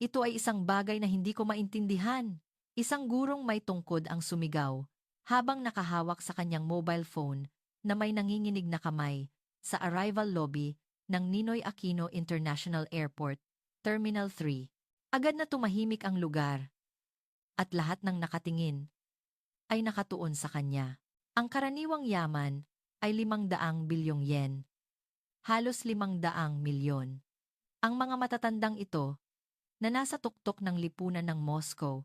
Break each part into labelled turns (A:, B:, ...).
A: Ito ay isang bagay na hindi ko maintindihan. Isang gurong may tungkod ang sumigaw habang nakahawak sa kanyang mobile phone na may nanginginig na kamay sa arrival lobby ng Ninoy Aquino International Airport, Terminal 3. Agad na tumahimik ang lugar at lahat ng nakatingin ay nakatuon sa kanya. Ang karaniwang yaman ay 500 bilyong yen, halos 500 milyon. Ang mga matatandang ito na nasa tuktok ng lipunan ng Moscow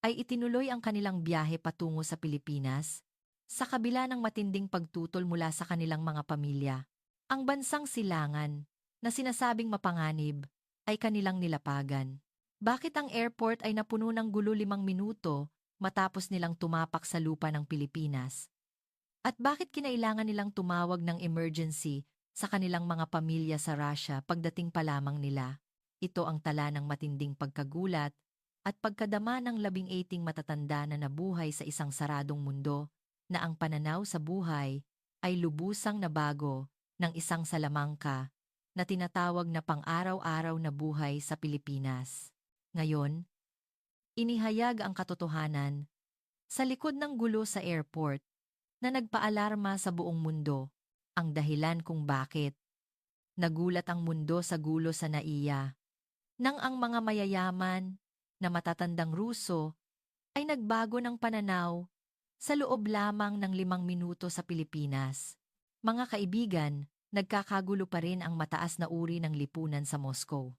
A: ay itinuloy ang kanilang biyahe patungo sa Pilipinas sa kabila ng matinding pagtutol mula sa kanilang mga pamilya. Ang bansang silangan na sinasabing mapanganib ay kanilang nilapagan. Bakit ang airport ay napuno ng gulo 5 minuto matapos nilang tumapak sa lupa ng Pilipinas? At bakit kinailangan nilang tumawag ng emergency sa kanilang mga pamilya sa Russia pagdating pa lamang nila? Ito ang tala ng matinding pagkagulat at pagkadama ng 18 matatanda na nabuhay sa isang saradong mundo na ang pananaw sa buhay ay lubusang nabago ng isang salamangka na tinatawag na pang-araw-araw na buhay sa Pilipinas. Ngayon, inihayag ang katotohanan sa likod ng gulo sa airport na nagpaalarma sa buong mundo ang dahilan kung bakit nagulat ang mundo sa gulo sa NAIA nang ang mga mayayaman na matatandang Ruso ay nagbago ng pananaw sa loob lamang ng 5 minuto sa Pilipinas. Mga kaibigan, nagkakagulo pa rin ang mataas na uri ng lipunan sa Moscow.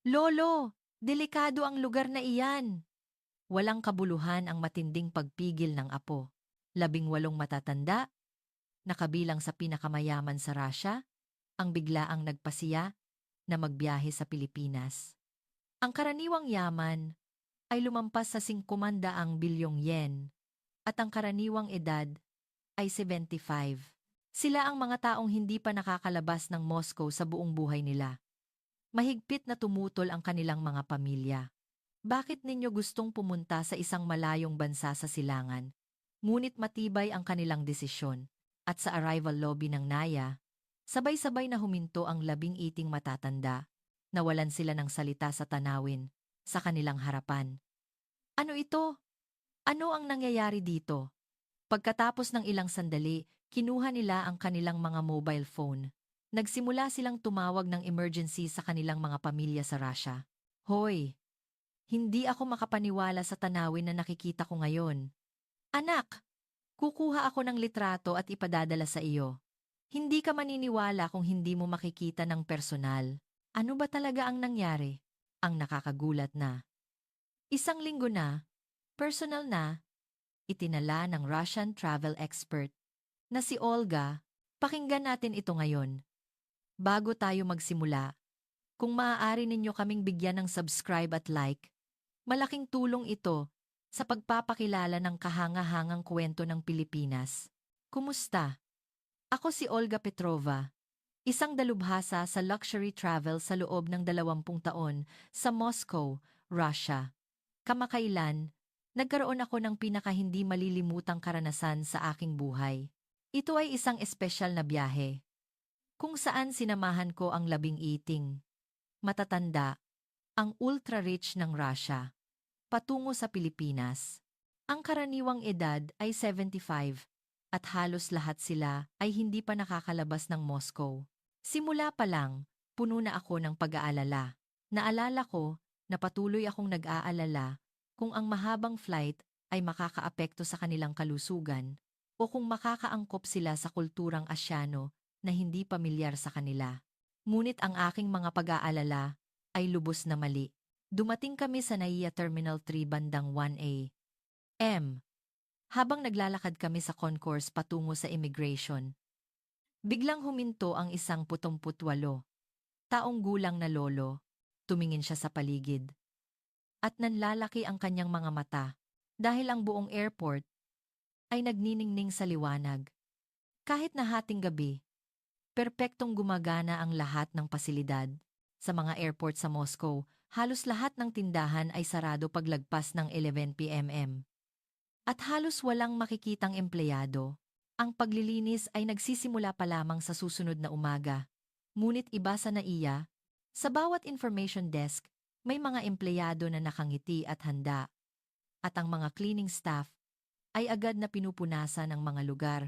A: Lolo, delikado ang lugar na iyan. Walang kabuluhan ang matinding pagpigil ng apo. 18 matatanda, nakabilang sa pinakamayaman sa Russia, ang biglaang nagpasiya na magbiyahe sa Pilipinas. Ang karaniwang yaman ay lumampas sa 500 bilyong yen at ang karaniwang edad ay 75. Sila ang mga taong hindi pa nakakalabas ng Moscow sa buong buhay nila. Mahigpit na tumutol ang kanilang mga pamilya. Bakit ninyo gustong pumunta sa isang malayong bansa sa silangan? Ngunit matibay ang kanilang desisyon. At sa arrival lobby ng Naya, sabay-sabay na huminto ang 18 matatanda. Nawalan sila ng salita sa tanawin sa kanilang harapan. Ano ito? Ano ang nangyayari dito? Pagkatapos ng ilang sandali, kinuha nila ang kanilang mga mobile phone. Nagsimula silang tumawag ng emergency sa kanilang mga pamilya sa Russia. Hoy! Hindi ako makapaniwala sa tanawin na nakikita ko ngayon. Anak! Kukuha ako ng litrato at ipadadala sa iyo. Hindi ka maniniwala kung hindi mo makikita ng personal. Ano ba talaga ang nangyari? Ang nakakagulat na. Isang linggo na, personal na, itinala ng Russian travel expert na si Olga. Pakinggan natin ito ngayon. Bago tayo magsimula, kung maaari ninyo kaming bigyan ng subscribe at like, malaking tulong ito sa pagpapakilala ng kahangahangang kwento ng Pilipinas. Kumusta? Ako si Olga Petrova, isang dalubhasa sa luxury travel sa loob ng 20 taon sa Moscow, Russia. Kamakailan, nagkaroon ako ng pinakahindi malilimutang karanasan sa aking buhay. Ito ay isang espesyal na biyahe, kung saan sinamahan ko ang 18 matatanda, ang ultra-rich ng Russia, patungo sa Pilipinas. Ang karaniwang edad ay 75 at halos lahat sila ay hindi pa nakakalabas ng Moscow. Simula pa lang, puno na ako ng pag-aalala. Naalala ko na patuloy akong nag-aalala kung ang mahabang flight ay makakaapekto sa kanilang kalusugan o kung makakaangkop sila sa kulturang Asyano na hindi pamilyar sa kanila. Ngunit ang aking mga pag-aalala ay lubos na mali. Dumating kami sa NAIA Terminal 3 bandang 1 a.m. Habang naglalakad kami sa concourse patungo sa immigration, biglang huminto ang isang 78 taong gulang na lolo. Tumingin siya sa paligid. At nanlalaki ang kanyang mga mata dahil ang buong airport ay nagniningning sa liwanag. Kahit na hating gabi, perpektong gumagana ang lahat ng pasilidad. Sa mga airport sa Moscow, halos lahat ng tindahan ay sarado paglagpas ng 11 p.m. At halos walang makikitang empleyado. Ang paglilinis ay nagsisimula pa lamang sa susunod na umaga. Ngunit iba sa NAIA, sa bawat information desk, May mga empleyado na nakangiti at handa, at ang mga cleaning staff ay agad na pinupunasan ang mga lugar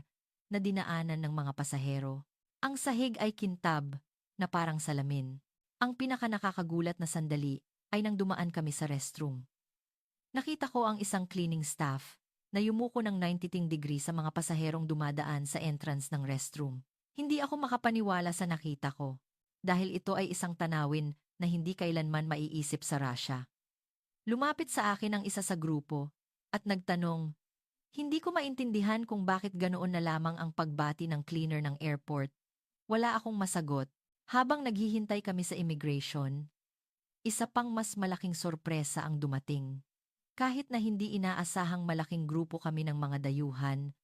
A: na dinaanan ng mga pasahero. Ang sahig ay kintab na parang salamin. Ang pinakanakakagulat na sandali ay nang dumaan kami sa restroom. Nakita ko ang isang cleaning staff na yumuko ng 90 degree sa mga pasaherong dumadaan sa entrance ng restroom. Hindi ako makapaniwala sa nakita ko dahil ito ay isang tanawin na hindi kailanman maiisip sa Russia. Lumapit sa akin ang isa sa grupo at nagtanong, hindi ko maintindihan kung bakit ganoon na lamang ang pagbati ng cleaner ng airport. Wala akong masagot. Habang naghihintay kami sa immigration, isa pang mas malaking sorpresa ang dumating. Kahit na hindi inaasahang malaking grupo kami ng mga dayuhan,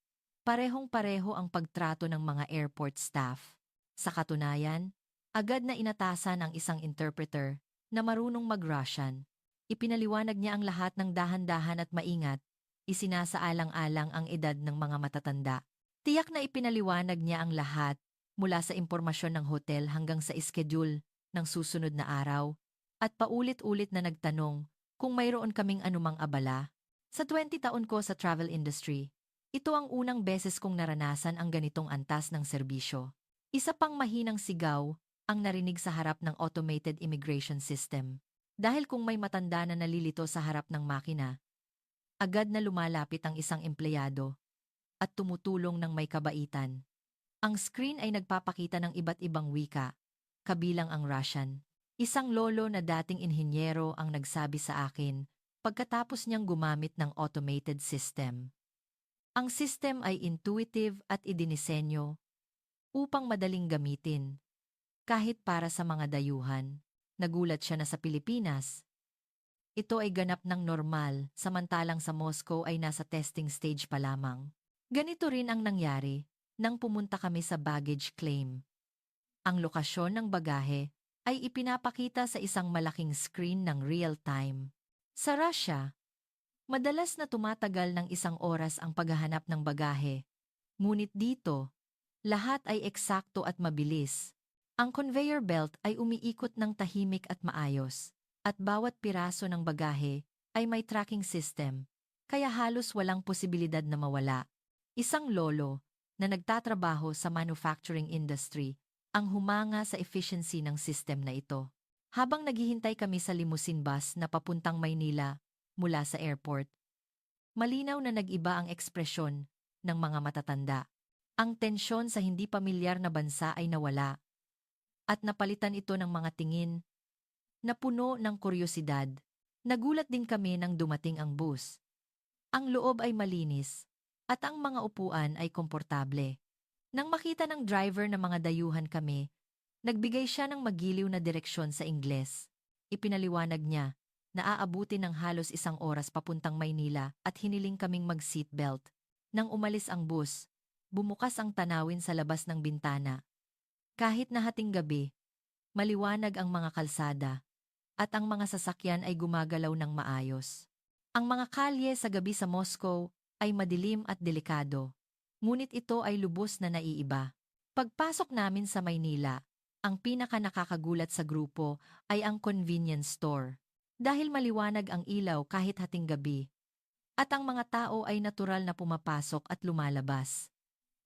A: parehong-pareho ang pagtrato ng mga airport staff. Sa katunayan, agad na inatasan ang isang interpreter na marunong mag-Russian. Ipinaliwanag niya ang lahat ng dahan-dahan at maingat, isinasaalang-alang ang edad ng mga matatanda. Tiyak na ipinaliwanag niya ang lahat, mula sa impormasyon ng hotel hanggang sa schedule ng susunod na araw, at paulit-ulit na nagtanong kung mayroon kaming anumang abala. Sa 20 taon ko sa travel industry, ito ang unang beses kong naranasan ang ganitong antas ng serbisyo. Isa pang mahinang sigaw ang narinig sa harap ng automated immigration system. Dahil kung may matanda na nalilito sa harap ng makina, agad na lumalapit ang isang empleyado at tumutulong ng may kabaitan. Ang screen ay nagpapakita ng iba't ibang wika, kabilang ang Russian. Isang lolo na dating inhinyero ang nagsabi sa akin pagkatapos niyang gumamit ng automated system. Ang system ay intuitive at idinisenyo upang madaling gamitin. Kahit para sa mga dayuhan, nagulat siya na sa Pilipinas, ito ay ganap ng normal samantalang sa Moscow ay nasa testing stage pa lamang. Ganito rin ang nangyari nang pumunta kami sa baggage claim. Ang lokasyon ng bagahe ay ipinapakita sa isang malaking screen ng real-time. Sa Russia, madalas na tumatagal ng 1 oras ang paghahanap ng bagahe. Ngunit dito, lahat ay eksakto at mabilis. Ang conveyor belt ay umiikot ng tahimik at maayos, at bawat piraso ng bagahe ay may tracking system, kaya halos walang posibilidad na mawala. Isang lolo na nagtatrabaho sa manufacturing industry ang humanga sa efficiency ng system na ito. Habang naghihintay kami sa limousine bus na papuntang Maynila mula sa airport, malinaw na nag-iba ang ekspresyon ng mga matatanda. Ang tensyon sa hindi pamilyar na bansa ay nawala at napalitan ito ng mga tingin na puno ng kuryosidad. Nagulat din kami nang dumating ang bus. Ang loob ay malinis at ang mga upuan ay komportable. Nang makita ng driver na mga dayuhan kami, nagbigay siya ng magiliw na direksyon sa Ingles. Ipinaliwanag niya na aabutin ng halos 1 oras papuntang Maynila at hiniling kaming mag-seatbelt. Nang umalis ang bus, bumukas ang tanawin sa labas ng bintana. Kahit na hating gabi, maliwanag ang mga kalsada at ang mga sasakyan ay gumagalaw ng maayos. Ang mga kalye sa gabi sa Moscow ay madilim at delikado, ngunit ito ay lubos na naiiba. Pagpasok namin sa Maynila, ang pinaka-nakakagulat sa grupo ay ang convenience store. Dahil maliwanag ang ilaw kahit hating gabi, at ang mga tao ay natural na pumapasok at lumalabas.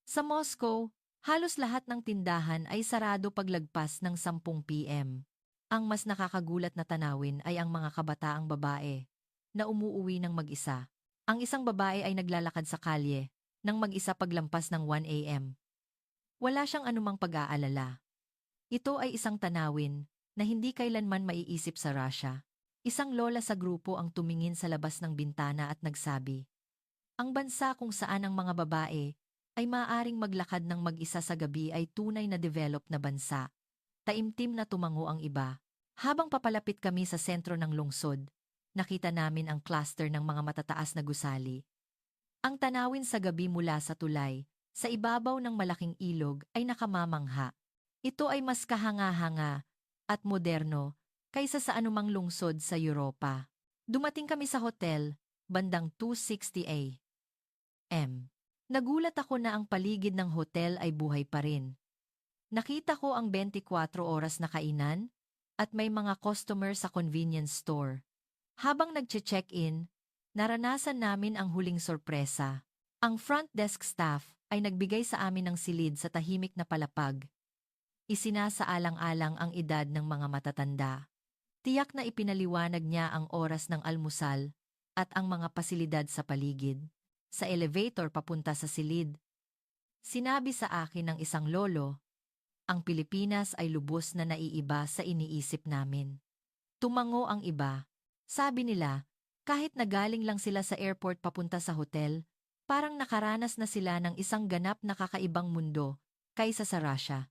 A: Sa Moscow, halos lahat ng tindahan ay sarado paglagpas ng 10 PM. Ang mas nakakagulat na tanawin ay ang mga kabataang babae na umuuwi ng mag-isa. Ang isang babae ay naglalakad sa kalye nang mag-isa paglampas ng 1 AM. Wala siyang anumang pag-aalala. Ito ay isang tanawin na hindi kailanman maiisip sa Russia. Isang lola sa grupo ang tumingin sa labas ng bintana at nagsabi, ang bansa kung saan ang mga babae ay maaaring maglakad ng mag-isa sa gabi ay tunay na developed na bansa. Taimtim na tumango ang iba. Habang papalapit kami sa sentro ng lungsod, nakita namin ang cluster ng mga matataas na gusali. Ang tanawin sa gabi mula sa tulay, sa ibabaw ng malaking ilog ay nakamamangha. Ito ay mas kahanga-hanga at moderno kaysa sa anumang lungsod sa Europa. Dumating kami sa hotel, bandang 2:60 AM. Nagulat ako na ang paligid ng hotel ay buhay pa rin. Nakita ko ang 24 oras na kainan, at may mga customer sa convenience store. Habang nagche-check-in, naranasan namin ang huling sorpresa. Ang front desk staff ay nagbigay sa amin ng silid sa tahimik na palapag. Isinasaalang-alang ang edad ng mga matatanda. Tiyak na ipinaliwanag niya ang oras ng almusal at ang mga pasilidad sa paligid. Sa elevator papunta sa silid, sinabi sa akin ng isang lolo, ang Pilipinas ay lubos na naiiba sa iniisip namin. Tumango ang iba. Sabi nila, kahit nagaling lang sila sa airport papunta sa hotel, parang nakaranas na sila ng isang ganap na kakaibang mundo kaysa sa Russia.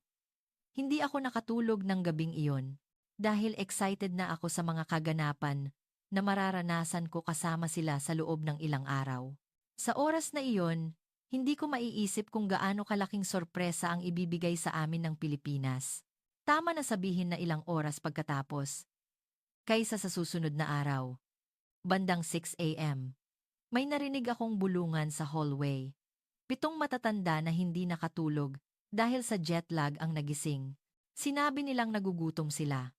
A: Hindi ako nakatulog ng gabing iyon dahil excited na ako sa mga kaganapan na mararanasan ko kasama sila sa loob ng ilang araw. Sa oras na iyon, hindi ko maiisip kung gaano kalaking sorpresa ang ibibigay sa amin ng Pilipinas. Tama na sabihin na ilang oras pagkatapos, kaysa sa susunod na araw. Bandang 6 a.m. May narinig akong bulungan sa hallway. 7 matatanda na hindi nakatulog dahil sa jet lag ang nagising. Sinabi nilang nagugutom sila.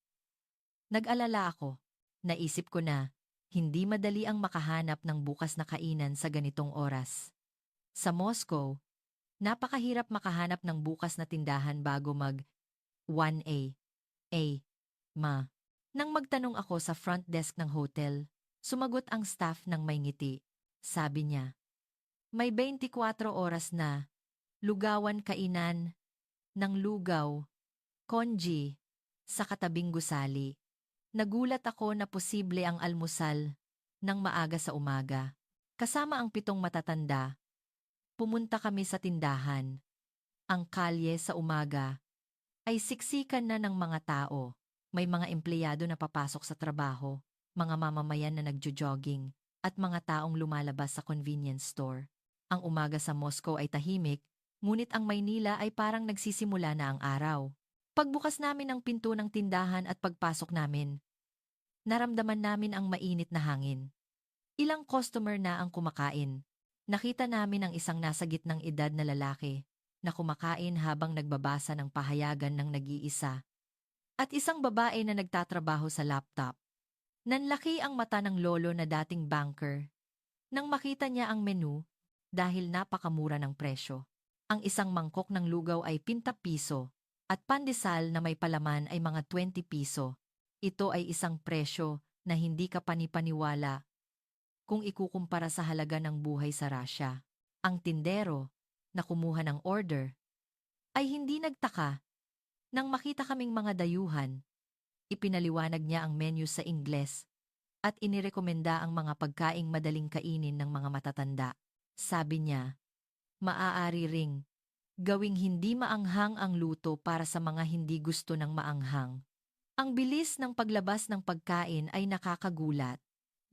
A: Nag-alala ako. Naisip ko na, hindi madali ang makahanap ng bukas na kainan sa ganitong oras. Sa Moscow, napakahirap makahanap ng bukas na tindahan bago mag 1 a. Ma. Nang magtanong ako sa front desk ng hotel, sumagot ang staff ng may ngiti. Sabi niya, may 24 oras na, lugawan kainan, ng lugaw, konji, sa katabing gusali. Nagulat ako na posible ang almusal ng maaga sa umaga. Kasama ang 7 matatanda, pumunta kami sa tindahan. Ang kalye sa umaga ay siksikan na ng mga tao. May mga empleyado na papasok sa trabaho, mga mamamayan na nagjo-jogging, at mga taong lumalabas sa convenience store. Ang umaga sa Moscow ay tahimik, ngunit ang Maynila ay parang nagsisimula na ang araw. Pagbukas namin ng pinto ng tindahan at pagpasok namin, naramdaman namin ang mainit na hangin. Ilang customer na ang kumakain. Nakita namin ang isang nasa gitnang edad na lalaki na kumakain habang nagbabasa ng pahayagan ng nag-iisa. At isang babae na nagtatrabaho sa laptop. Nanlaki ang mata ng lolo na dating banker. Nang makita niya ang menu, dahil napakamura ng presyo. Ang isang mangkok ng lugaw ay 50 piso, at pandesal na may palaman ay mga 20 piso. Ito ay isang presyo na hindi ka panipaniwala kung ikukumpara sa halaga ng buhay sa Russia. Ang tindero, na kumuha ng order, ay hindi nagtaka. Nang makita kaming mga dayuhan, ipinaliwanag niya ang menu sa Ingles at inirekomenda ang mga pagkaing madaling kainin ng mga matatanda. Sabi niya, maaari ring gawing hindi maanghang ang luto para sa mga hindi gusto ng maanghang. Ang bilis ng paglabas ng pagkain ay nakakagulat.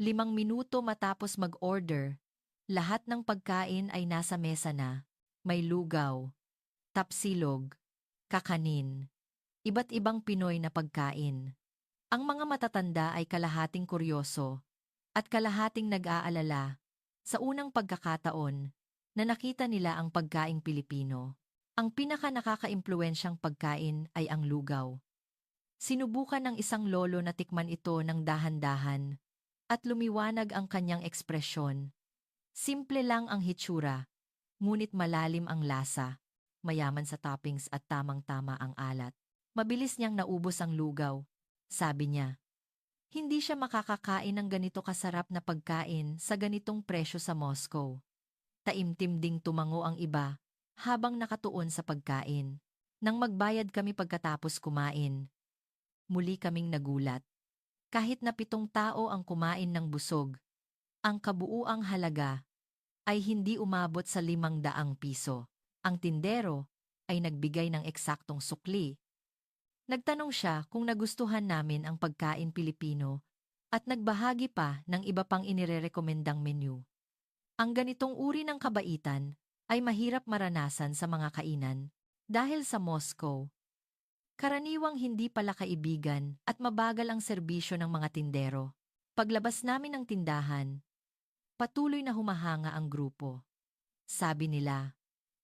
A: 5 minuto matapos mag-order, lahat ng pagkain ay nasa mesa na. May lugaw, tapsilog, kakanin, iba't ibang Pinoy na pagkain. Ang mga matatanda ay kalahating kuryoso at kalahating nag-aalala sa unang pagkakataon na nakita nila ang pagkaing Pilipino. Ang pinaka-nakaka-impluwensyang pagkain ay ang lugaw. Sinubukan ng isang lolo na tikman ito ng dahan-dahan at lumiwanag ang kanyang ekspresyon. Simple lang ang hitsura, ngunit malalim ang lasa, mayaman sa toppings at tamang-tama ang alat. Mabilis niyang naubos ang lugaw. Sabi niya, hindi siya makakakain ng ganito kasarap na pagkain sa ganitong presyo sa Moscow. Taimtim ding tumango ang iba habang nakatuon sa pagkain. Nang magbayad kami pagkatapos kumain, muli kaming nagulat. Kahit na 7 tao ang kumain ng busog, ang kabuuang halaga ay hindi umabot sa 500 piso. Ang tindero ay nagbigay ng eksaktong sukli. Nagtanong siya kung nagustuhan namin ang pagkain Pilipino at nagbahagi pa ng iba pang inirerekomendang menu. Ang ganitong uri ng kabaitan ay mahirap maranasan sa mga kainan dahil sa Moscow. Karaniwang hindi pala kaibigan at mabagal ang serbisyo ng mga tindero. Paglabas namin ng tindahan, patuloy na humahanga ang grupo. Sabi nila,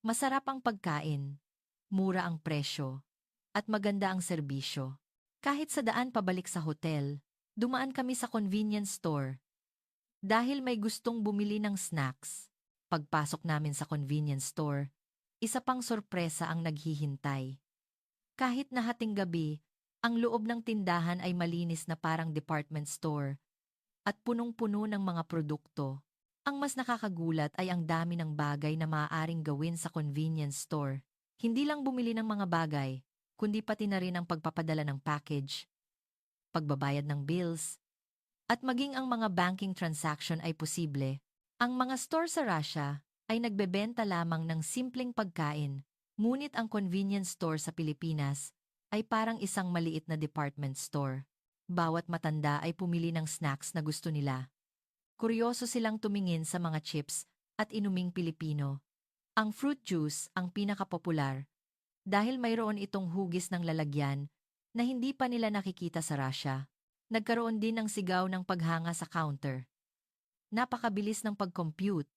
A: masarap ang pagkain, mura ang presyo, at maganda ang serbisyo. Kahit sa daan pabalik sa hotel, dumaan kami sa convenience store. Dahil may gustong bumili ng snacks, pagpasok namin sa convenience store, isa pang sorpresa ang naghihintay. Kahit na hating gabi, ang loob ng tindahan ay malinis na parang department store at punong-puno ng mga produkto. Ang mas nakakagulat ay ang dami ng bagay na maaaring gawin sa convenience store. Hindi lang bumili ng mga bagay, kundi pati na rin ang pagpapadala ng package, pagbabayad ng bills, at maging ang mga banking transaction ay posible. Ang mga store sa Russia ay nagbebenta lamang ng simpleng pagkain, ngunit ang convenience store sa Pilipinas ay parang isang maliit na department store. Bawat matanda ay pumili ng snacks na gusto nila. Kuryoso silang tumingin sa mga chips at inuming Pilipino. Ang fruit juice ang pinakapopular dahil mayroon itong hugis ng lalagyan na hindi pa nila nakikita sa Russia. Nagkaroon din ng sigaw ng paghanga sa counter. Napakabilis ng pag-compute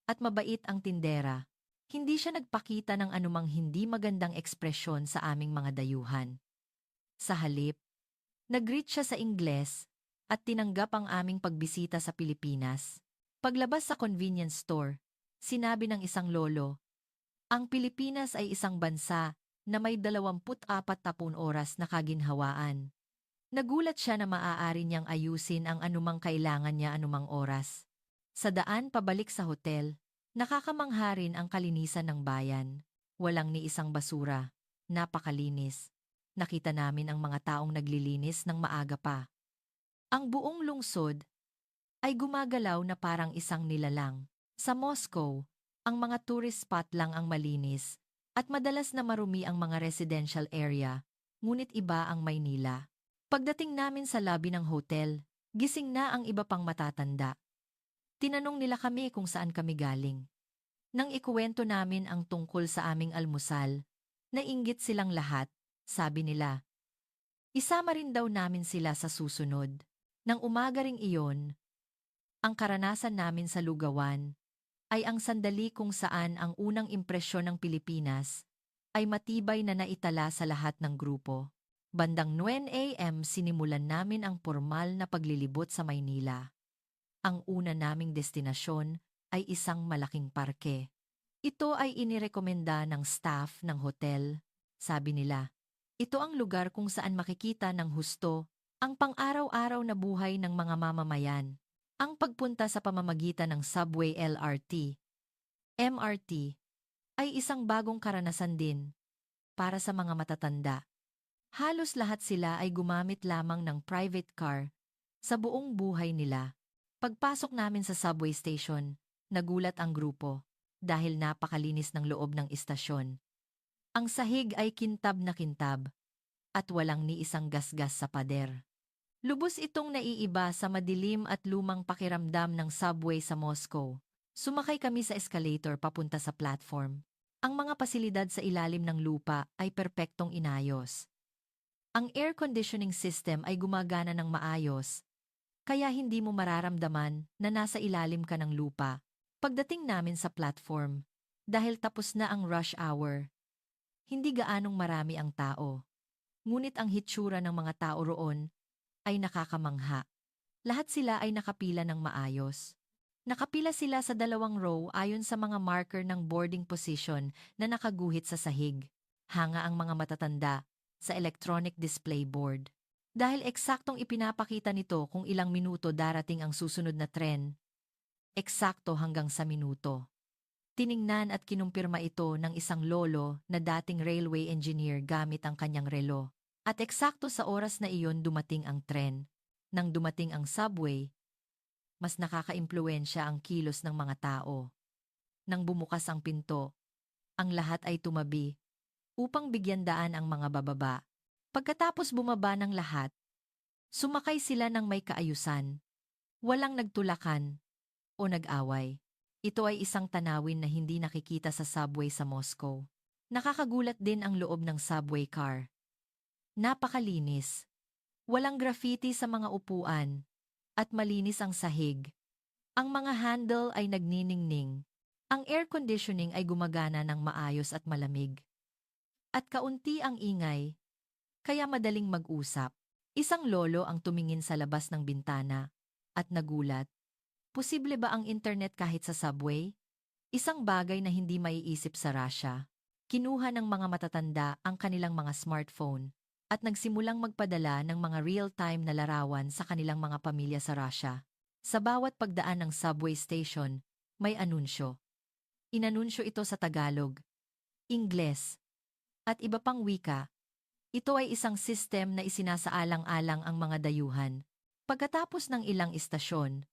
A: at mabait ang tindera. Hindi siya nagpakita ng anumang hindi magandang ekspresyon sa aming mga dayuhan. Sa halip, nag-greet siya sa Ingles at tinanggap ang aming pagbisita sa Pilipinas. Paglabas sa convenience store, sinabi ng isang lolo, ang Pilipinas ay isang bansa na may 24 tapon oras na kaginhawaan. Nagulat siya na maaari niyang ayusin ang anumang kailangan niya anumang oras. Sa daan pabalik sa hotel, nakakamangha rin ang kalinisan ng bayan. Walang ni isang basura. Napakalinis. Nakita namin ang mga taong naglilinis ng maaga pa. Ang buong lungsod ay gumagalaw na parang isang nilalang. Sa Moscow, ang mga tourist spot lang ang malinis at madalas na marumi ang mga residential area, ngunit iba ang Maynila. Pagdating namin sa lobby ng hotel, gising na ang iba pang matatanda. Tinanong nila kami kung saan kami galing. Nang ikuwento namin ang tungkol sa aming almusal, nainggit silang lahat, sabi nila. Isama rin daw namin sila sa susunod. Nang umaga ring iyon, ang karanasan namin sa lugawan ay ang sandali kung saan ang unang impresyon ng Pilipinas ay matibay na naitala sa lahat ng grupo. Bandang 9 a.m. sinimulan namin ang formal na paglilibot sa Maynila. Ang una naming destinasyon ay isang malaking parke. Ito ay inirekomenda ng staff ng hotel. Sabi nila, ito ang lugar kung saan makikita ng husto ang pang-araw-araw na buhay ng mga mamamayan. Ang pagpunta sa pamamagitan ng subway LRT, MRT, ay isang bagong karanasan din para sa mga matatanda. Halos lahat sila ay gumamit lamang ng private car sa buong buhay nila. Pagpasok namin sa subway station, nagulat ang grupo dahil napakalinis ng loob ng istasyon. Ang sahig ay kintab na kintab at walang ni isang gasgas sa pader. Lubos itong naiiba sa madilim at lumang pakiramdam ng subway sa Moscow. Sumakay kami sa escalator papunta sa platform. Ang mga pasilidad sa ilalim ng lupa ay perpektong inayos. Ang air conditioning system ay gumagana ng maayos, kaya hindi mo mararamdaman na nasa ilalim ka ng lupa. Pagdating namin sa platform, dahil tapos na ang rush hour, hindi gaanong marami ang tao. Ngunit ang hitsura ng mga tao roon ay nakakamangha. Lahat sila ay nakapila ng maayos. Nakapila sila sa 2 row ayon sa mga marker ng boarding position na nakaguhit sa sahig. Hanga ang mga matatanda sa electronic display board. Dahil eksaktong ipinapakita nito kung ilang minuto darating ang susunod na tren. Eksakto hanggang sa minuto. Tiningnan at kinumpirma ito ng isang lolo na dating railway engineer gamit ang kanyang relo. At eksakto sa oras na iyon dumating ang tren. Nang dumating ang subway, mas nakakaimpluwensya ang kilos ng mga tao. Nang bumukas ang pinto, ang lahat ay tumabi upang bigyan daan ang mga bababa. Pagkatapos bumaba ng lahat, sumakay sila ng may kaayusan. Walang nagtulakan o nag-away. Ito ay isang tanawin na hindi nakikita sa subway sa Moscow. Nakakagulat din ang loob ng subway car. Napakalinis. Walang graffiti sa mga upuan at malinis ang sahig. Ang mga handle ay nagniningning. Ang air conditioning ay gumagana ng maayos at malamig. At kaunti ang ingay, kaya madaling mag-usap. Isang lolo ang tumingin sa labas ng bintana at nagulat. Posible ba ang internet kahit sa subway? Isang bagay na hindi maiisip sa Russia. Kinuha ng mga matatanda ang kanilang mga smartphone at nagsimulang magpadala ng mga real-time na larawan sa kanilang mga pamilya sa Russia. Sa bawat pagdaan ng subway station, may anunsyo. Inanunsyo ito sa Tagalog, Ingles, at iba pang wika. Ito ay isang system na isinasaalang-alang ang mga dayuhan. Pagkatapos ng ilang istasyon,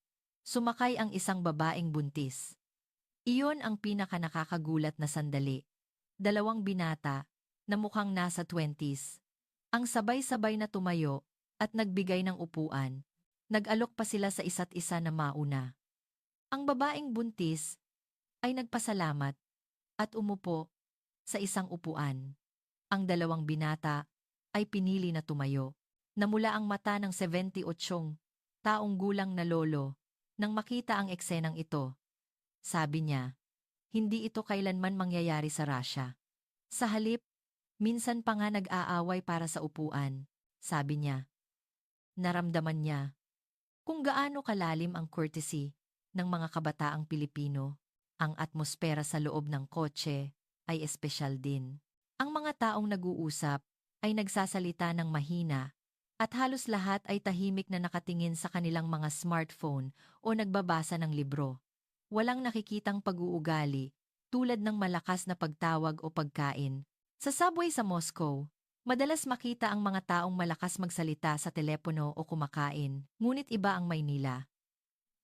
A: sumakay ang isang babaeng buntis. Iyon ang pinaka-nakakagulat na sandali. Dalawang binata, na mukhang nasa 20s, ang sabay-sabay na tumayo at nagbigay ng upuan. Nag-alok pa sila sa isa't isa na mauna. Ang babaeng buntis ay nagpasalamat at umupo sa isang upuan. Ang dalawang binata ay pinili na tumayo. Namula ang mata ng 78 taong gulang na lolo nang makita ang eksenang ito. Sabi niya, hindi ito kailanman mangyayari sa Russia. Sa halip, minsan pa nga nag-aaway para sa upuan, sabi niya. Naramdaman niya kung gaano kalalim ang courtesy ng mga kabataang Pilipino. Ang atmosfera sa loob ng kotse ay espesyal din. Ang mga taong nag-uusap ay nagsasalita ng mahina at halos lahat ay tahimik na nakatingin sa kanilang mga smartphone o nagbabasa ng libro. Walang nakikitang pag-uugali tulad ng malakas na pagtawag o pagkain. Sa subway sa Moscow, madalas makita ang mga taong malakas magsalita sa telepono o kumakain, ngunit iba ang Maynila.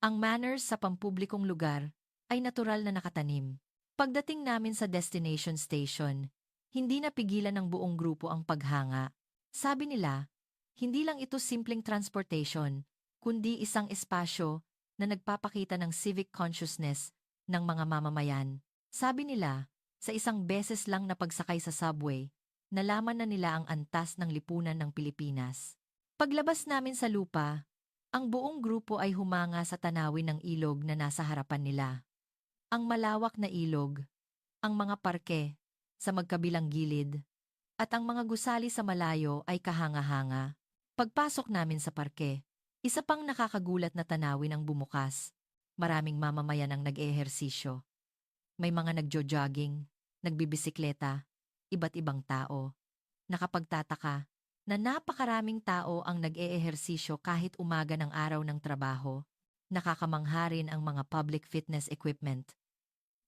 A: Ang manners sa pampublikong lugar ay natural na nakatanim. Pagdating namin sa destination station, hindi napigilan ng buong grupo ang paghanga. Sabi nila, hindi lang ito simpleng transportation, kundi isang espasyo na nagpapakita ng civic consciousness ng mga mamamayan. Sabi nila, sa isang beses lang na pagsakay sa subway, nalaman na nila ang antas ng lipunan ng Pilipinas. Paglabas namin sa lupa, ang buong grupo ay humanga sa tanawin ng ilog na nasa harapan nila. Ang malawak na ilog, ang mga parke sa magkabilang gilid, at ang mga gusali sa malayo ay kahanga-hanga. Pagpasok namin sa parke, isa pang nakakagulat na tanawin ang bumukas. Maraming mamamayan ang nag-ehersisyo. May mga nagjo-jogging, nagbibisikleta, iba't ibang tao. Nakapagtataka na napakaraming tao ang nag-eehersisyo kahit umaga ng araw ng trabaho. Nakakamangha rin ang mga public fitness equipment.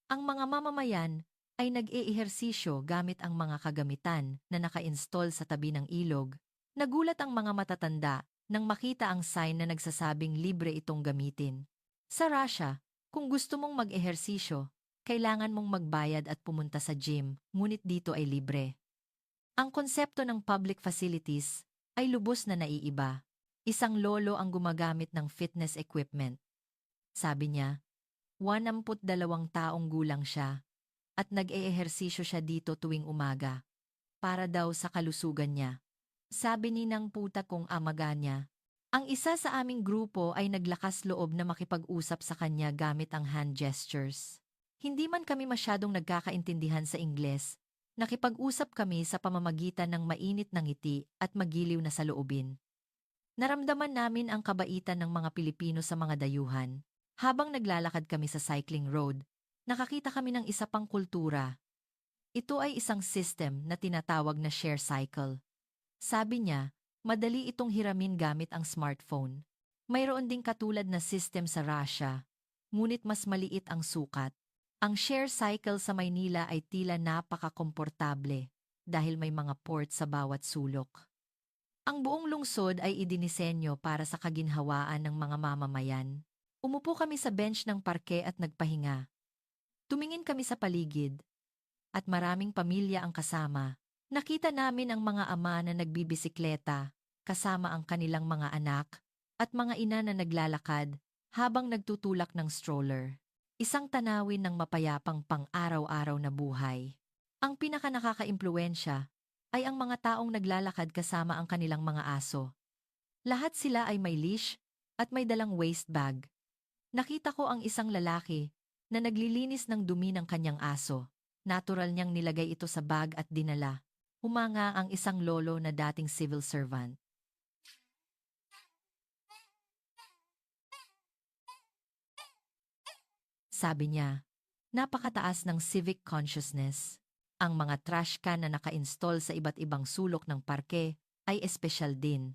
A: Ang mga mamamayan ay nag-eehersisyo gamit ang mga kagamitan na naka-install sa tabi ng ilog. Nagulat ang mga matatanda nang makita ang sign na nagsasabing libre itong gamitin. Sa Russia, kung gusto mong mag-ehersisyo, kailangan mong magbayad at pumunta sa gym, ngunit dito ay libre. Ang konsepto ng public facilities ay lubos na naiiba. Isang lolo ang gumagamit ng fitness equipment. Sabi niya, 82 taong gulang siya at nag-eehersisyo siya dito tuwing umaga para daw sa kalusugan niya. Sabi ni ng puta kong amaga niya. Ang isa sa aming grupo ay naglakas loob na makipag-usap sa kanya gamit ang hand gestures. Hindi man kami masyadong nagkakaintindihan sa Ingles, nakipag-usap kami sa pamamagitan ng mainit na ngiti at magiliw na saloobin. Naramdaman namin ang kabaitan ng mga Pilipino sa mga dayuhan. Habang naglalakad kami sa cycling road, nakakita kami ng isa pang kultura. Ito ay isang system na tinatawag na share cycle. Sabi niya, madali itong hiramin gamit ang smartphone. Mayroon ding katulad na system sa Russia, ngunit mas maliit ang sukat. Ang share cycle sa Maynila ay tila napaka-komportable dahil may mga port sa bawat sulok. Ang buong lungsod ay idinisenyo para sa kaginhawaan ng mga mamamayan. Umupo kami sa bench ng parke at nagpahinga. Tumingin kami sa paligid at maraming pamilya ang kasama. Nakita namin ang mga ama na nagbibisikleta kasama ang kanilang mga anak at mga ina na naglalakad habang nagtutulak ng stroller. Isang tanawin ng mapayapang pang-araw-araw na buhay. Ang pinaka-nakaka-impluwensya ay ang mga taong naglalakad kasama ang kanilang mga aso. Lahat sila ay may leash at may dalang waist bag. Nakita ko ang isang lalaki na naglilinis ng dumi ng kanyang aso. Natural niyang nilagay ito sa bag at dinala. Humanga ang isang lolo na dating civil servant. Sabi niya, napakataas ng civic consciousness. Ang mga trash can na naka-install sa iba't ibang sulok ng parke ay espesyal din.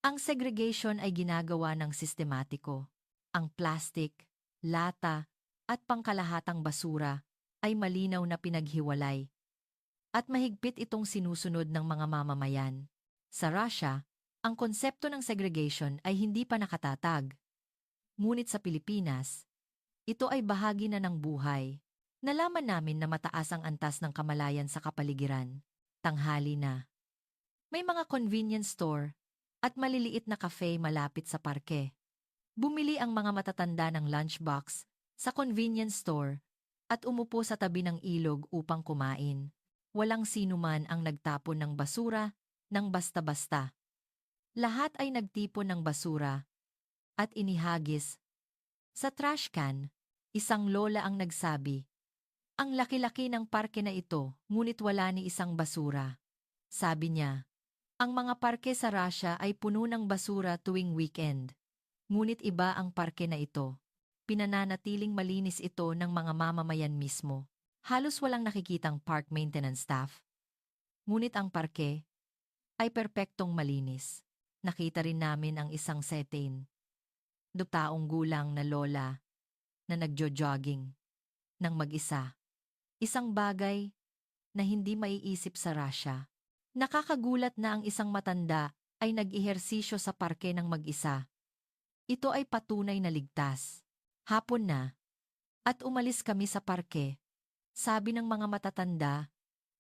A: Ang segregation ay ginagawa ng sistematiko. Ang plastic, lata, at pangkalahatang basura ay malinaw na pinaghiwalay. At mahigpit itong sinusunod ng mga mamamayan. Sa Russia, ang konsepto ng segregation ay hindi pa nakatatag. Ngunit sa Pilipinas, ito ay bahagi na ng buhay. Nalaman namin na mataas ang antas ng kamalayan sa kapaligiran. Tanghali na. May mga convenience store at maliliit na cafe malapit sa parke. Bumili ang mga matatanda ng lunchbox sa convenience store at umupo sa tabi ng ilog upang kumain. Walang sinuman ang nagtapon ng basura ng basta-basta. Lahat ay nagtipon ng basura at inihagis. Sa trash can, isang lola ang nagsabi, "Ang laki-laki ng parke na ito, ngunit wala ni isang basura." Sabi niya, ang mga parke sa Russia ay puno ng basura tuwing weekend. Ngunit iba ang parke na ito. Pinananatiling malinis ito ng mga mamamayan mismo. Halos walang nakikitang park maintenance staff. Ngunit ang parke ay perpektong malinis. Nakita rin namin ang isang setting. Taong gulang na lola na nagjo-jogging ng mag-isa. Isang bagay na hindi maiisip sa Russia. Nakakagulat na ang isang matanda ay nag-ehersisyo sa parke ng mag-isa. Ito ay patunay na ligtas. Hapon na, at umalis kami sa parke. Sabi ng mga matatanda,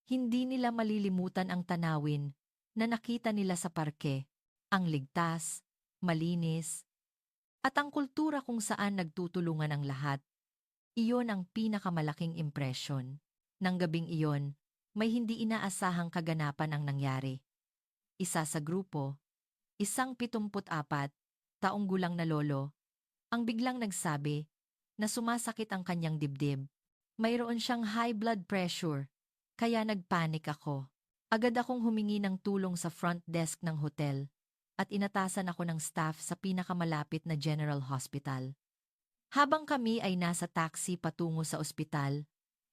A: hindi nila malilimutan ang tanawin na nakita nila sa parke. Ang ligtas, malinis, at ang kultura kung saan nagtutulungan ang lahat. Iyon ang pinakamalaking impresyon. Nang gabing iyon, may hindi inaasahang kaganapan ang nangyari. Isa sa grupo, isang 74 taong gulang na lolo, ang biglang nagsabi na sumasakit ang kanyang dibdib. Mayroon siyang high blood pressure, kaya nagpanik ako. Agad akong humingi ng tulong sa front desk ng hotel at inatasan ako ng staff sa pinakamalapit na general hospital. Habang kami ay nasa taxi patungo sa ospital,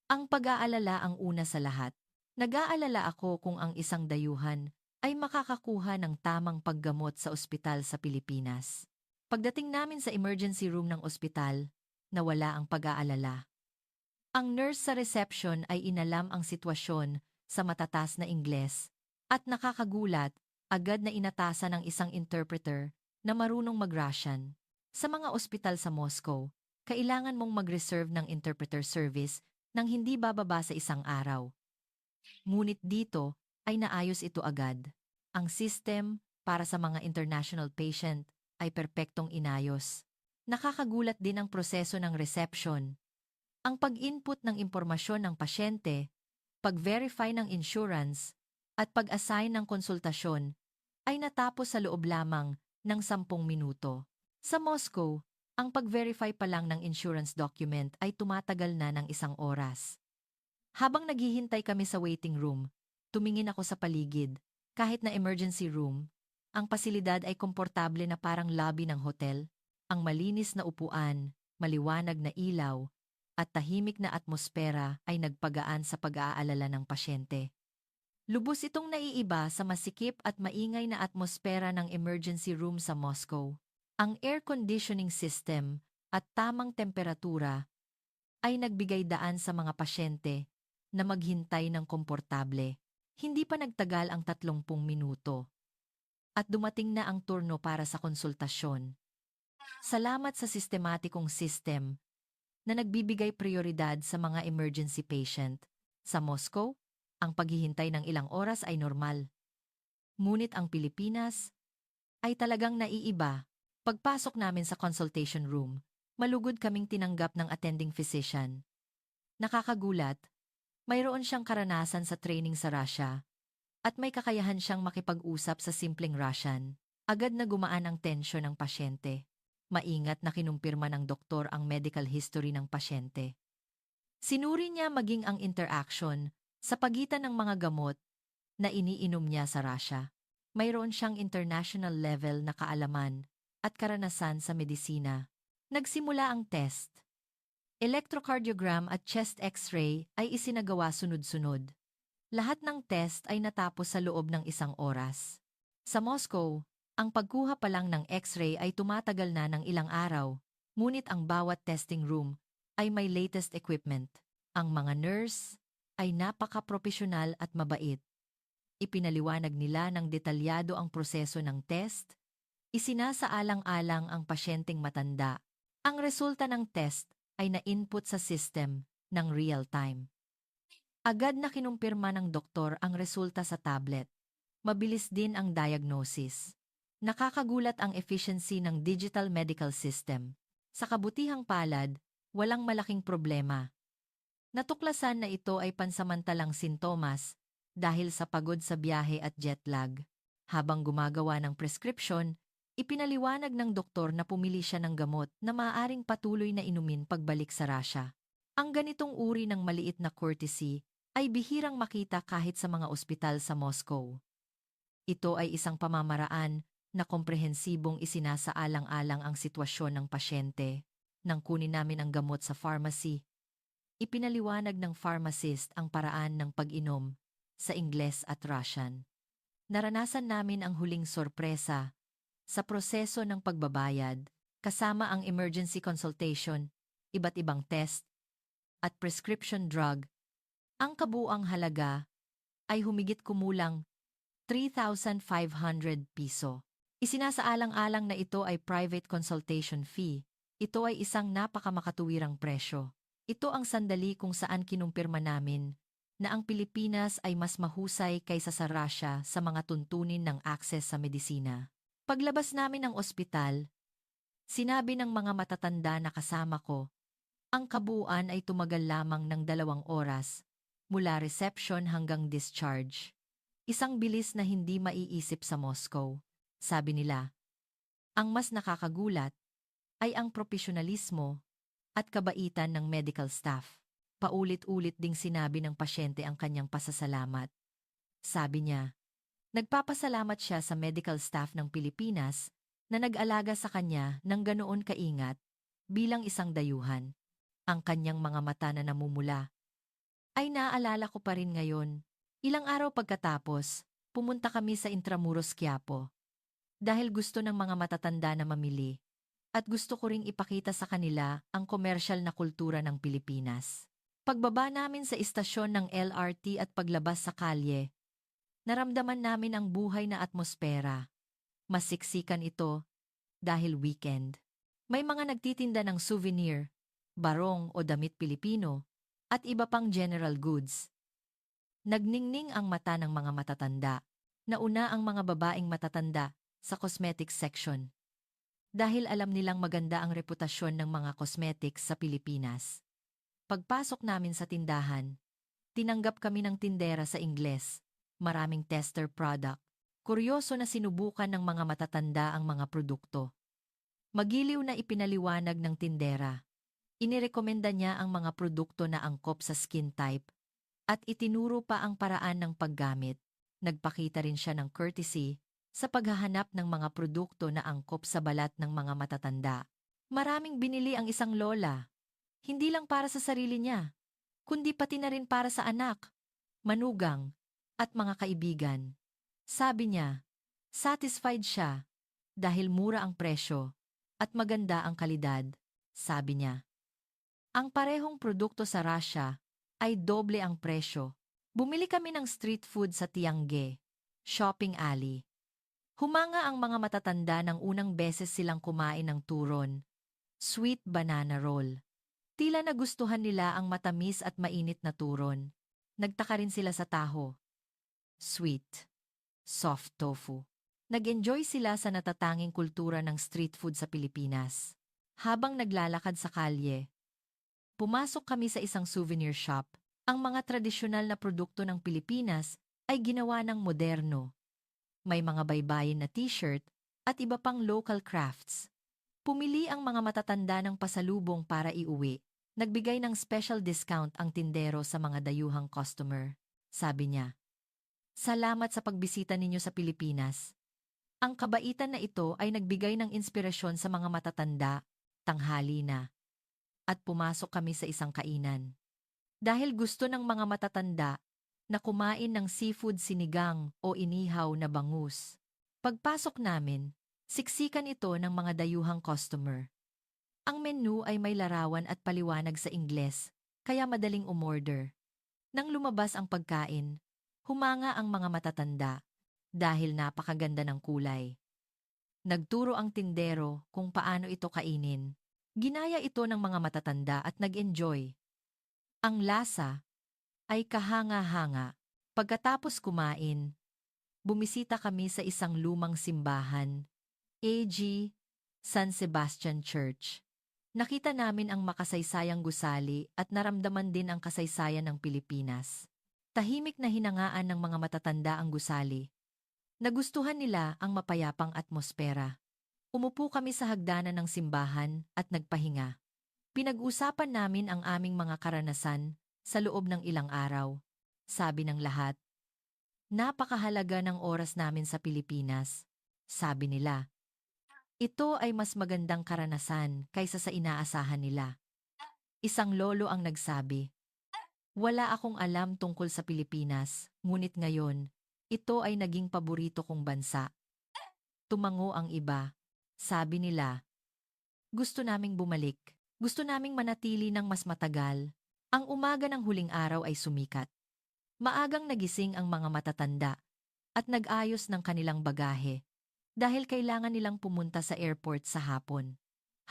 A: ang pag-aalala ang una sa lahat. Nag-aalala ako kung ang isang dayuhan ay makakakuha ng tamang paggamot sa ospital sa Pilipinas. Pagdating namin sa emergency room ng ospital, nawala ang pag-aalala. Ang nurse sa reception ay inalam ang sitwasyon sa matatas na Ingles at nakakagulat, agad na inatasan ng isang interpreter na marunong mag-Russian. Sa mga ospital sa Moscow, kailangan mong mag-reserve ng interpreter service nang hindi bababa sa isang araw. Ngunit dito ay naayos ito agad. Ang system para sa mga international patient ay perpektong inayos. Nakakagulat din ang proseso ng reception. Ang pag-input ng impormasyon ng pasyente, pag-verify ng insurance, at pag-assign ng konsultasyon ay natapos sa loob lamang ng 10 minuto. Sa Moscow, ang pag-verify pa lang ng insurance document ay tumatagal na ng 1 oras. Habang naghihintay kami sa waiting room, tumingin ako sa paligid. Kahit na emergency room, ang pasilidad ay komportable na parang lobby ng hotel. Ang malinis na upuan, maliwanag na ilaw, at tahimik na atmosfera ay nagpagaan sa pag-aalala ng pasyente. Lubos itong naiiba sa masikip at maingay na atmosfera ng emergency room sa Moscow. Ang air conditioning system at tamang temperatura ay nagbigay daan sa mga pasyente na maghintay ng komportable. Hindi pa nagtagal ang 30 minuto. At dumating na ang turno para sa konsultasyon. Salamat sa sistematikong system na nagbibigay prioridad sa mga emergency patient. Sa Moscow, ang paghihintay ng ilang oras ay normal. Ngunit ang Pilipinas ay talagang naiiba. Pagpasok namin sa consultation room, malugod kaming tinanggap ng attending physician. Nakakagulat, mayroon siyang karanasan sa training sa Russia at may kakayahan siyang makipag-usap sa simpleng Russian. Agad na gumaan ang tensyon ng pasyente. Maingat na kinumpirma ng doktor ang medical history ng pasyente. Sinuri niya maging ang interaction sa pagitan ng mga gamot na iniinom niya sa Russia. Mayroon siyang international level na kaalaman at karanasan sa medisina. Nagsimula ang test. Electrocardiogram at chest x-ray ay isinagawa sunod-sunod. Lahat ng test ay natapos sa loob ng 1 oras. Sa Moscow, ang pagkuha pa lang ng x-ray ay tumatagal na ng ilang araw, ngunit ang bawat testing room ay may latest equipment. Ang mga nurse ay napaka-propesyonal at mabait. Ipinaliwanag nila ng detalyado ang proseso ng test, isinasaalang-alang ang pasyenteng matanda. Ang resulta ng test ay na-input sa system ng real-time. Agad na kinumpirma ng doktor ang resulta sa tablet. Mabilis din ang diagnosis. Nakakagulat ang efficiency ng digital medical system. Sa kabutihang palad, walang malaking problema. Natuklasan na ito ay pansamantalang sintomas dahil sa pagod sa biyahe at jet lag. Habang gumagawa ng prescription, ipinaliwanag ng doktor na pumili siya ng gamot na maaaring patuloy na inumin pagbalik sa Russia. Ang ganitong uri ng maliit na courtesy ay bihirang makita kahit sa mga ospital sa Moscow. Ito ay isang pamamaraan na komprehensibong isinasaalang-alang ang sitwasyon ng pasyente. Nang kunin namin ang gamot sa pharmacy, ipinaliwanag ng pharmacist ang paraan ng pag-inom sa Ingles at Russian. Naranasan namin ang huling sorpresa sa proseso ng pagbabayad, kasama ang emergency consultation, iba't ibang test, at prescription drug. Ang kabuuang halaga ay humigit kumulang 3,500 piso. Isinasaalang-alang na ito ay private consultation fee. Ito ay isang napakamakatuwirang presyo. Ito ang sandali kung saan kinumpirma namin na ang Pilipinas ay mas mahusay kaysa sa Russia sa mga tuntunin ng akses sa medisina. Paglabas namin ng ospital, sinabi ng mga matatanda na kasama ko, ang kabuuan ay tumagal lamang ng 2 oras, mula reception hanggang discharge. Isang bilis na hindi maiisip sa Moscow. Sabi nila, ang mas nakakagulat ay ang profesionalismo at kabaitan ng medical staff. Paulit-ulit ding sinabi ng pasyente ang kanyang pasasalamat. Sabi niya, nagpapasalamat siya sa medical staff ng Pilipinas na nag-alaga sa kanya ng ganoon kaingat bilang isang dayuhan. Ang kanyang mga mata na namumula. Ay naaalala ko pa rin ngayon. Ilang araw pagkatapos, pumunta kami sa Intramuros, Quiapo. Dahil gusto ng mga matatanda na mamili. At gusto ko ring ipakita sa kanila ang komersyal na kultura ng Pilipinas. Pagbaba namin sa istasyon ng LRT at paglabas sa kalye, naramdaman namin ang buhay na atmosfera. Masiksikan ito dahil weekend. May mga nagtitinda ng souvenir, barong o damit Pilipino, at iba pang general goods. Nagningning ang mata ng mga matatanda. Nauna ang mga babaeng matatanda sa cosmetics section. Dahil alam nilang maganda ang reputasyon ng mga cosmetics sa Pilipinas. Pagpasok namin sa tindahan, tinanggap kami ng tindera sa Ingles, maraming tester product. Kuryoso na sinubukan ng mga matatanda ang mga produkto. Magiliw na ipinaliwanag ng tindera. Inirekomenda niya ang mga produkto na angkop sa skin type at itinuro pa ang paraan ng paggamit. Nagpakita rin siya ng courtesy sa paghahanap ng mga produkto na angkop sa balat ng mga matatanda. Maraming binili ang isang lola. Hindi lang para sa sarili niya, kundi pati na rin para sa anak, manugang, at mga kaibigan. Sabi niya, satisfied siya dahil mura ang presyo at maganda ang kalidad, sabi niya. Ang parehong produkto sa Russia ay doble ang presyo. Bumili kami ng street food sa Tiangge, shopping alley. Humanga ang mga matatanda nang unang beses silang kumain ng turon, sweet banana roll. Tila nagustuhan nila ang matamis at mainit na turon. Nagtaka rin sila sa taho. Sweet, soft tofu. Nag-enjoy sila sa natatanging kultura ng street food sa Pilipinas. Habang naglalakad sa kalye, pumasok kami sa isang souvenir shop. Ang mga tradisyonal na produkto ng Pilipinas ay ginawa ng moderno. May mga baybayin na t-shirt at iba pang local crafts. Pumili ang mga matatanda ng pasalubong para iuwi. Nagbigay ng special discount ang tindero sa mga dayuhang customer. Sabi niya, Salamat sa pagbisita ninyo sa Pilipinas. Ang kabaitan na ito ay nagbigay ng inspirasyon sa mga matatanda, tanghali na, at pumasok kami sa isang kainan. Dahil gusto ng mga matatanda na kumain ng seafood sinigang o inihaw na bangus. Pagpasok namin, siksikan ito ng mga dayuhang customer. Ang menu ay may larawan at paliwanag sa Ingles, kaya madaling umorder. Nang lumabas ang pagkain, humanga ang mga matatanda dahil napakaganda ng kulay. Nagturo ang tindero kung paano ito kainin. Ginaya ito ng mga matatanda at nag-enjoy. Ang lasa ay kahanga-hanga. Pagkatapos kumain, bumisita kami sa isang lumang simbahan, A.G. San Sebastian Church. Nakita namin ang makasaysayang gusali at naramdaman din ang kasaysayan ng Pilipinas. Tahimik na hinangaan ng mga matatanda ang gusali. Nagustuhan nila ang mapayapang atmosfera. Umupo kami sa hagdanan ng simbahan at nagpahinga. Pinag-usapan namin ang aming mga karanasan sa loob ng ilang araw. Sabi ng lahat, napakahalaga ng oras namin sa Pilipinas. Sabi nila, ito ay mas magandang karanasan kaysa sa inaasahan nila. Isang lolo ang nagsabi, wala akong alam tungkol sa Pilipinas, ngunit ngayon, ito ay naging paborito kong bansa. Tumango ang iba. Sabi nila, gusto naming bumalik. Gusto naming manatili ng mas matagal. Ang umaga ng huling araw ay sumikat. Maagang nagising ang mga matatanda at nag-ayos ng kanilang bagahe dahil kailangan nilang pumunta sa airport sa hapon.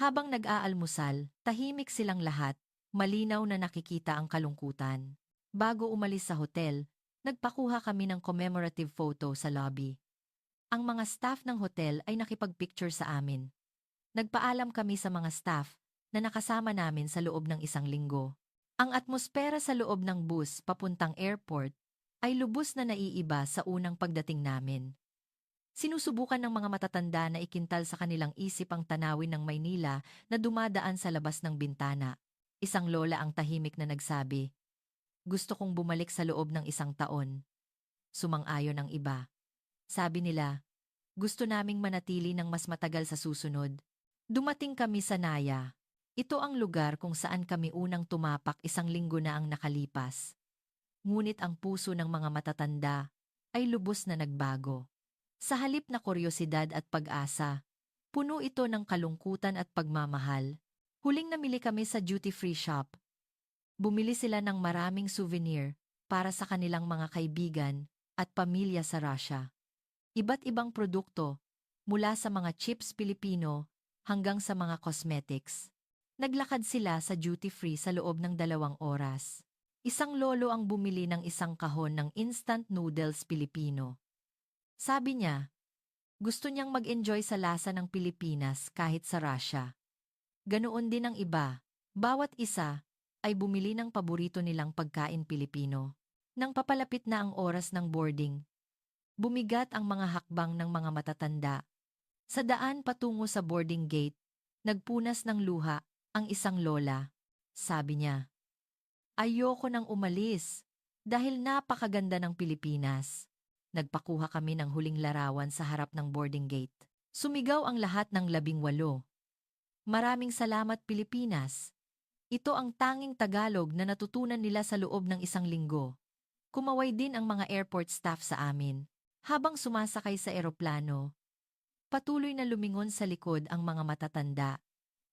A: Habang nag-aalmusal, tahimik silang lahat, malinaw na nakikita ang kalungkutan. Bago umalis sa hotel, nagpakuha kami ng commemorative photo sa lobby. Ang mga staff ng hotel ay nakipag-picture sa amin. Nagpaalam kami sa mga staff na nakasama namin sa loob ng isang linggo. Ang atmosfera sa loob ng bus papuntang airport ay lubos na naiiba sa unang pagdating namin. Sinusubukan ng mga matatanda na ikintal sa kanilang isip ang tanawin ng Maynila na dumadaan sa labas ng bintana. Isang lola ang tahimik na nagsabi, gusto kong bumalik sa loob ng isang taon. Sumang-ayon ang iba. Sabi nila, gusto naming manatili ng mas matagal sa susunod. Dumating kami sa Naya. Ito ang lugar kung saan kami unang tumapak isang linggo na ang nakalipas. Ngunit ang puso ng mga matatanda ay lubos na nagbago. Sa halip na kuryosidad at pag-asa, puno ito ng kalungkutan at pagmamahal. Huling namili kami sa duty-free shop. Bumili sila ng maraming souvenir para sa kanilang mga kaibigan at pamilya sa Russia. Iba't ibang produkto, mula sa mga chips Pilipino hanggang sa mga cosmetics. Naglakad sila sa duty-free sa loob ng 2 oras. Isang lolo ang bumili ng isang kahon ng instant noodles Pilipino. Sabi niya, gusto niyang mag-enjoy sa lasa ng Pilipinas kahit sa Russia. Ganoon din ang iba. Bawat isa ay bumili ng paborito nilang pagkain Pilipino. Nang papalapit na ang oras ng boarding, bumigat ang mga hakbang ng mga matatanda. Sa daan patungo sa boarding gate, nagpunas ng luha ang isang lola. Sabi niya, ayoko nang umalis dahil napakaganda ng Pilipinas. Nagpakuha kami ng huling larawan sa harap ng boarding gate. Sumigaw ang lahat ng 18. Maraming salamat Pilipinas. Ito ang tanging Tagalog na natutunan nila sa loob ng isang linggo. Kumaway din ang mga airport staff sa amin. Habang sumasakay sa eroplano, patuloy na lumingon sa likod ang mga matatanda.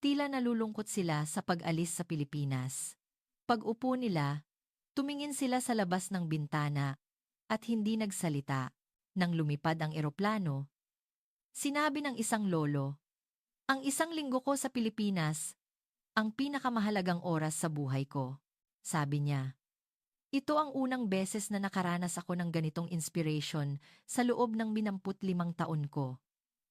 A: Tila nalulungkot sila sa pag-alis sa Pilipinas. Pag-upo nila, tumingin sila sa labas ng bintana at hindi nagsalita. Nang lumipad ang eroplano, sinabi ng isang lolo, ang isang linggo ko sa Pilipinas, ang pinakamahalagang oras sa buhay ko. Sabi niya, ito ang unang beses na nakaranas ako ng ganitong inspiration sa loob ng 25 taon ko.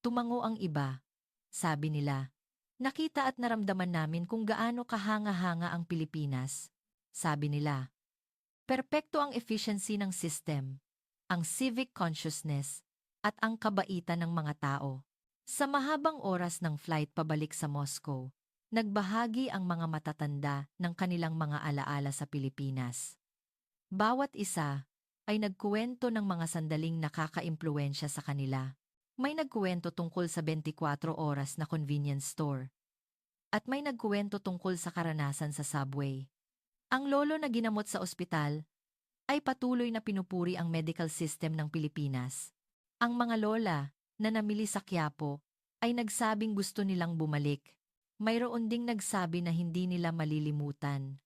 A: Tumango ang iba. Sabi nila, nakita at naramdaman namin kung gaano kahanga-hanga ang Pilipinas. Sabi nila, perpekto ang efficiency ng system, ang civic consciousness, at ang kabaitan ng mga tao. Sa mahabang oras ng flight pabalik sa Moscow, nagbahagi ang mga matatanda ng kanilang mga alaala sa Pilipinas. Bawat isa ay nagkuwento ng mga sandaling nakakaimpluwensya sa kanila. May nagkuwento tungkol sa 24 oras na convenience store. At may nagkuwento tungkol sa karanasan sa subway. Ang lolo na ginamot sa ospital ay patuloy na pinupuri ang medical system ng Pilipinas. Ang mga lola na namili sa Quiapo ay nagsabing gusto nilang bumalik. Mayroon ding nagsabi na hindi nila malilimutan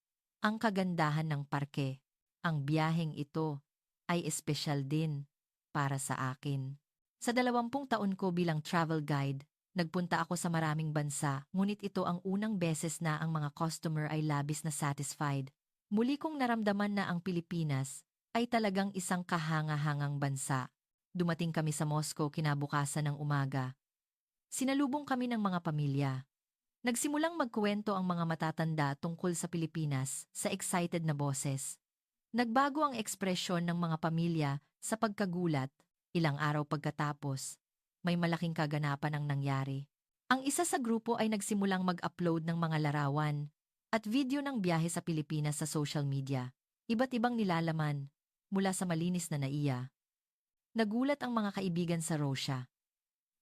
A: ang kagandahan ng parke. Ang biyaheng ito ay espesyal din para sa akin. Sa 20 taon ko bilang travel guide, nagpunta ako sa maraming bansa, ngunit ito ang unang beses na ang mga customer ay labis na satisfied. Muli kong naramdaman na ang Pilipinas ay talagang isang kahanga-hangang bansa. Dumating kami sa Moscow kinabukasan ng umaga. Sinalubong kami ng mga pamilya. Nagsimulang magkuwento ang mga matatanda tungkol sa Pilipinas sa excited na boses. Nagbago ang ekspresyon ng mga pamilya sa pagkagulat, ilang araw pagkatapos. May malaking kaganapan ang nangyari. Ang isa sa grupo ay nagsimulang mag-upload ng mga larawan at video ng biyahe sa Pilipinas sa social media. Iba't ibang nilalaman, mula sa malinis na naiya. Nagulat ang mga kaibigan sa Russia.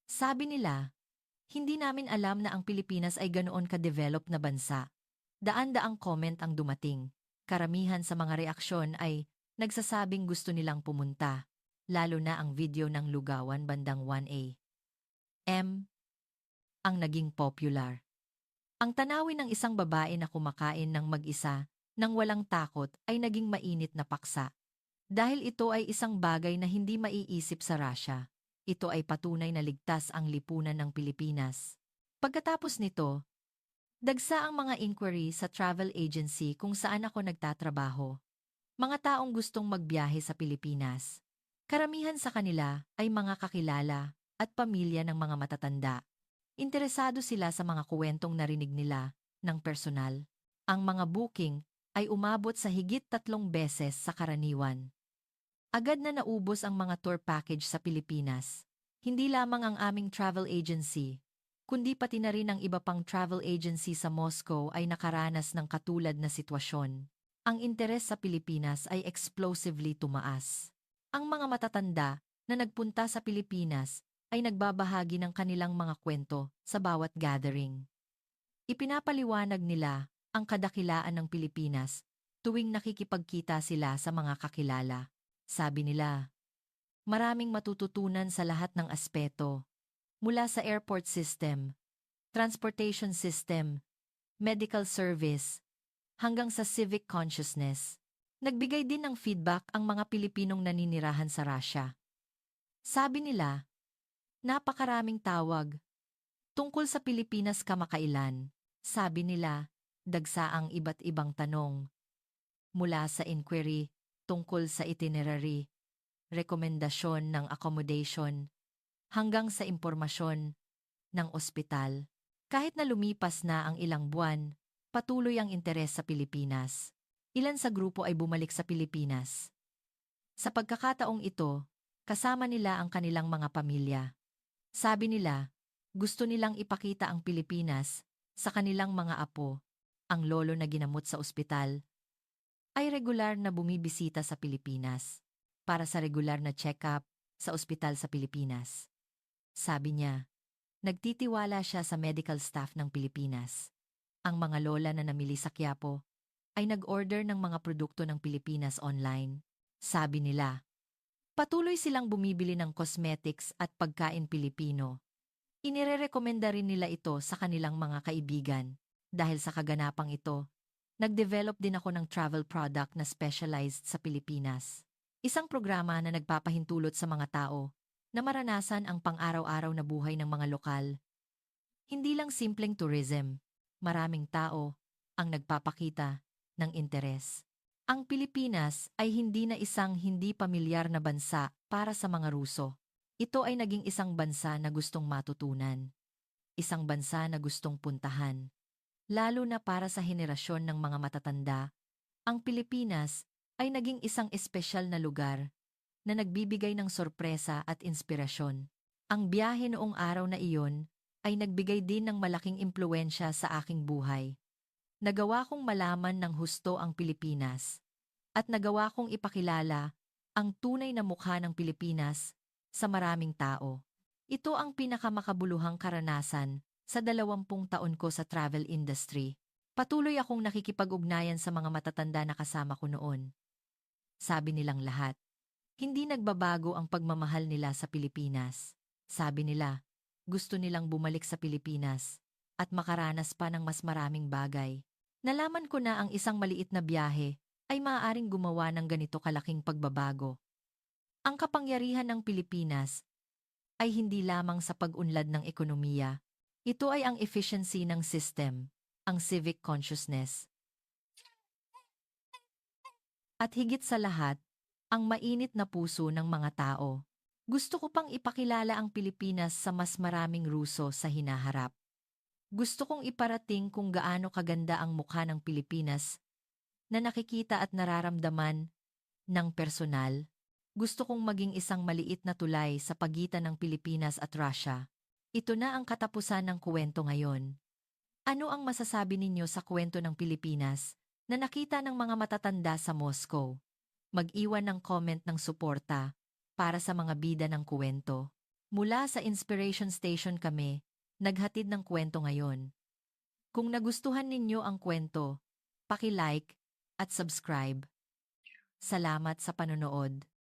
A: Sabi nila, hindi namin alam na ang Pilipinas ay ganoon ka-develop na bansa. Daan-daang comment ang dumating. Karamihan sa mga reaksyon ay nagsasabing gusto nilang pumunta, lalo na ang video ng Lugawan bandang 1 AM ang naging popular. Ang tanawin ng isang babae na kumakain ng mag-isa nang walang takot ay naging mainit na paksa. Dahil ito ay isang bagay na hindi maiisip sa Russia. Ito ay patunay na ligtas ang lipunan ng Pilipinas. Pagkatapos nito, dagsa ang mga inquiry sa travel agency kung saan ako nagtatrabaho. Mga taong gustong magbiyahe sa Pilipinas. Karamihan sa kanila ay mga kakilala at pamilya ng mga matatanda. Interesado sila sa mga kuwentong narinig nila ng personal. Ang mga booking ay umabot sa higit 3 beses sa karaniwan. Agad na naubos ang mga tour package sa Pilipinas. Hindi lamang ang aming travel agency, kundi pati na rin ang iba pang travel agency sa Moscow ay nakaranas ng katulad na sitwasyon. Ang interes sa Pilipinas ay explosively tumaas. Ang mga matatanda na nagpunta sa Pilipinas ay nagbabahagi ng kanilang mga kwento sa bawat gathering. Ipinapaliwanag nila ang kadakilaan ng Pilipinas tuwing nakikipagkita sila sa mga kakilala. Sabi nila, maraming matututunan sa lahat ng aspeto, mula sa airport system, transportation system, medical service, hanggang sa civic consciousness. Nagbigay din ng feedback ang mga Pilipinong naninirahan sa Russia. Sabi nila, napakaraming tawag tungkol sa Pilipinas kamakailan. Sabi nila, dagsa ang iba't ibang tanong. Mula sa inquiry tungkol sa itinerary, rekomendasyon ng accommodation, hanggang sa impormasyon ng ospital. Kahit na lumipas na ang ilang buwan, patuloy ang interes sa Pilipinas. Ilan sa grupo ay bumalik sa Pilipinas. Sa pagkakataong ito, kasama nila ang kanilang mga pamilya. Sabi nila, gusto nilang ipakita ang Pilipinas sa kanilang mga apo. Ang lolo na ginamot sa ospital ay regular na bumibisita sa Pilipinas para sa regular na check-up sa ospital sa Pilipinas. Sabi niya, nagtitiwala siya sa medical staff ng Pilipinas. Ang mga lola na namili sa Quiapo ay nag-order ng mga produkto ng Pilipinas online. Sabi nila, patuloy silang bumibili ng cosmetics at pagkain Pilipino. Inirerekomenda rin nila ito sa kanilang mga kaibigan. Dahil sa kaganapang ito, nag-develop din ako ng travel product na specialized sa Pilipinas. Isang programa na nagpapahintulot sa mga tao na maranasan ang pang-araw-araw na buhay ng mga lokal. Hindi lang simpleng tourism, maraming tao ang nagpapakita ng interes. Ang Pilipinas ay hindi na isang hindi pamilyar na bansa para sa mga Ruso. Ito ay naging isang bansa na gustong matutunan. Isang bansa na gustong puntahan. Lalo na para sa henerasyon ng mga matatanda, ang Pilipinas ay naging isang espesyal na lugar na nagbibigay ng sorpresa at inspirasyon. Ang biyahe noong araw na iyon ay nagbigay din ng malaking impluwensya sa aking buhay. Nagawa kong malaman ng husto ang Pilipinas at nagawa kong ipakilala ang tunay na mukha ng Pilipinas sa maraming tao. Ito ang pinakamakabuluhang karanasan sa 20 taon ko sa travel industry. Patuloy akong nakikipag-ugnayan sa mga matatanda na kasama ko noon. Sabi nilang lahat, hindi nagbabago ang pagmamahal nila sa Pilipinas. Sabi nila, gusto nilang bumalik sa Pilipinas at makaranas pa ng mas maraming bagay. Nalaman ko na ang isang maliit na biyahe ay maaaring gumawa ng ganito kalaking pagbabago. Ang kapangyarihan ng Pilipinas ay hindi lamang sa pag-unlad ng ekonomiya. Ito ay ang efficiency ng system, ang civic consciousness, at higit sa lahat, ang mainit na puso ng mga tao. Gusto ko pang ipakilala ang Pilipinas sa mas maraming Ruso sa hinaharap. Gusto kong iparating kung gaano kaganda ang mukha ng Pilipinas na nakikita at nararamdaman ng personal. Gusto kong maging isang maliit na tulay sa pagitan ng Pilipinas at Russia. Ito na ang katapusan ng kwento ngayon. Ano ang masasabi ninyo sa kwento ng Pilipinas na nakita ng mga matatanda sa Moscow? Mag-iwan ng comment ng suporta para sa mga bida ng kwento. Mula sa Inspiration Station kami, naghatid ng kwento ngayon. Kung nagustuhan ninyo ang kwento, paki-like at subscribe. Salamat sa panonood.